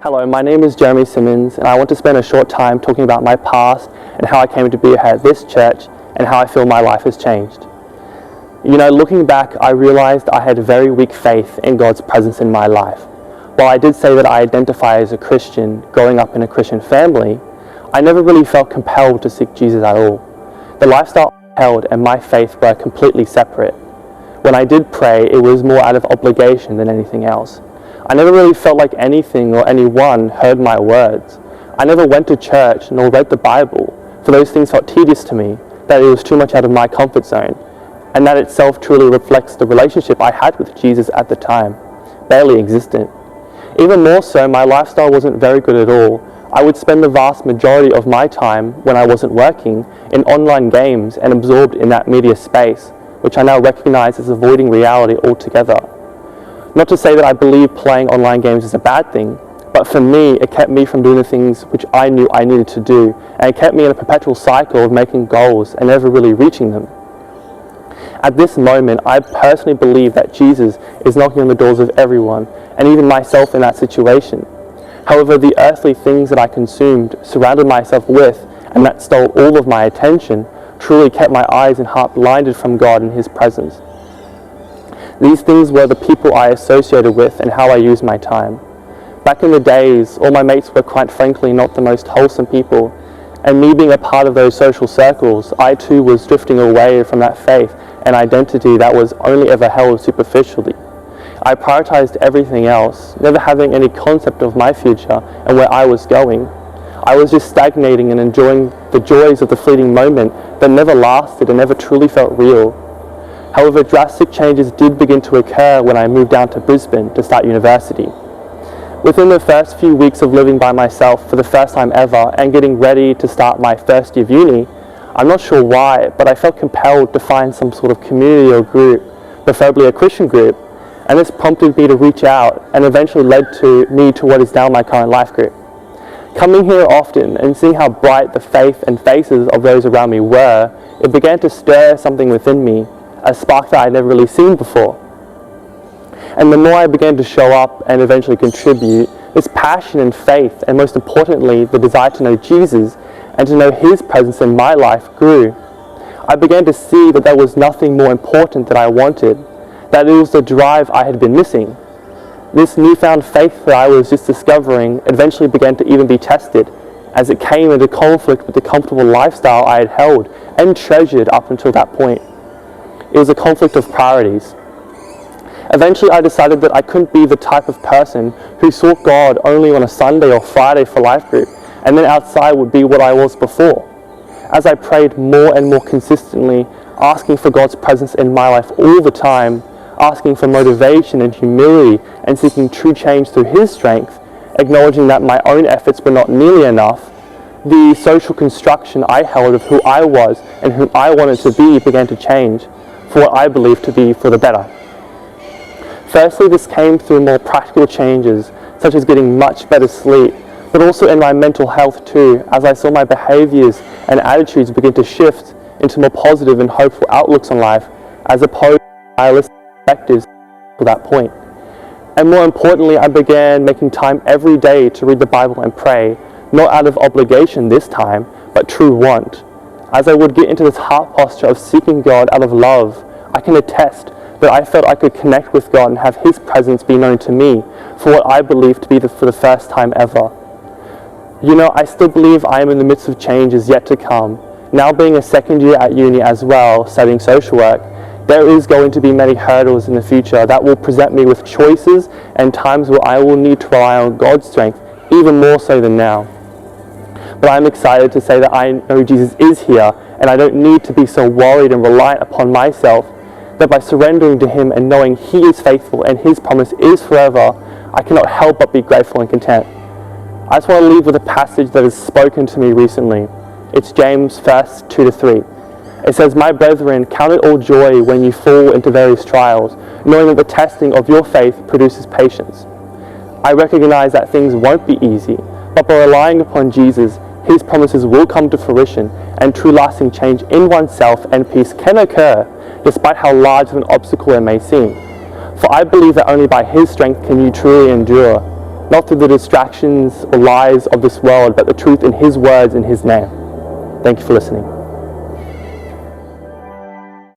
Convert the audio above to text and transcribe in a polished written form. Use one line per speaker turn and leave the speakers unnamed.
Hello, my name is Jeremy Simmonds, and I want to spend a short time talking about my past and how I came to be here at this church and how I feel my life has changed. You know, looking back, I realized I had very weak faith in God's presence in my life. While I did say that I identify as a Christian, growing up in a Christian family, I never really felt compelled to seek Jesus at all. The lifestyle I held and my faith were completely separate. When I did pray, it was more out of obligation than anything else. I never really felt like anything or anyone heard my words. I never went to church nor read the Bible, for those things felt tedious to me, that it was too much out of my comfort zone, and that itself truly reflects the relationship I had with Jesus at the time, barely existent. Even more so, my lifestyle wasn't very good at all. I would spend the vast majority of my time, when I wasn't working, in online games and absorbed in that media space, which I now recognize as avoiding reality altogether. Not to say that I believe playing online games is a bad thing, but for me, it kept me from doing the things which I knew I needed to do, and it kept me in a perpetual cycle of making goals and never really reaching them. At this moment, I personally believe that Jesus is knocking on the doors of everyone, and even myself in that situation. However, the earthly things that I consumed, surrounded myself with, and that stole all of my attention, truly kept my eyes and heart blinded from God and His presence. These things were the people I associated with and how I used my time. Back in the days, all my mates were quite frankly not the most wholesome people, and me being a part of those social circles, I too was drifting away from that faith and identity that was only ever held superficially. I prioritized everything else, never having any concept of my future and where I was going. I was just stagnating and enjoying the joys of the fleeting moment that never lasted and never truly felt real. However, drastic changes did begin to occur when I moved down to Brisbane to start university. Within the first few weeks of living by myself for the first time ever and getting ready to start my first year of uni, I'm not sure why, but I felt compelled to find some sort of community or group, preferably a Christian group, and this prompted me to reach out and eventually led me to what is now my current life group. Coming here often and seeing how bright the faith and faces of those around me were, it began to stir something within me, a spark that I'd never really seen before. And the more I began to show up and eventually contribute, this passion and faith, and most importantly, the desire to know Jesus and to know His presence in my life grew. I began to see that there was nothing more important that I wanted, that it was the drive I had been missing. This newfound faith that I was just discovering eventually began to even be tested, as it came into conflict with the comfortable lifestyle I had held and treasured up until that point. It was a conflict of priorities. Eventually I decided that I couldn't be the type of person who sought God only on a Sunday or Friday for life group, and then outside would be what I was before. As I prayed more and more consistently, asking for God's presence in my life all the time, asking for motivation and humility and seeking true change through His strength, acknowledging that my own efforts were not nearly enough, the social construction I held of who I was and who I wanted to be began to change for what I believed to be for the better. Firstly, this came through more practical changes, such as getting much better sleep, but also in my mental health too, as I saw my behaviors and attitudes begin to shift into more positive and hopeful outlooks on life, as opposed to idealistic perspectives to that point. And more importantly, I began making time every day to read the Bible and pray, not out of obligation this time, but true want. As I would get into this heart posture of seeking God out of love, I can attest that I felt I could connect with God and have His presence be known to me for what I believe to be for the first time ever. You know, I still believe I am in the midst of changes yet to come. Now being a second year at uni as well, studying social work, there is going to be many hurdles in the future that will present me with choices and times where I will need to rely on God's strength, even more so than now. But I'm excited to say that I know Jesus is here, and I don't need to be so worried and reliant upon myself, that by surrendering to Him and knowing He is faithful and His promise is forever, I cannot help but be grateful and content. I just want to leave with a passage that has spoken to me recently. It's James 1:2-3. It says, "My brethren, count it all joy when you fall into various trials, knowing that the testing of your faith produces patience." I recognize that things won't be easy, but by relying upon Jesus, His promises will come to fruition, and true lasting change in oneself and peace can occur, despite how large of an obstacle it may seem. For I believe that only by His strength can you truly endure. not through the distractions or lies of this world, but the truth in His words in His name. Thank you for listening.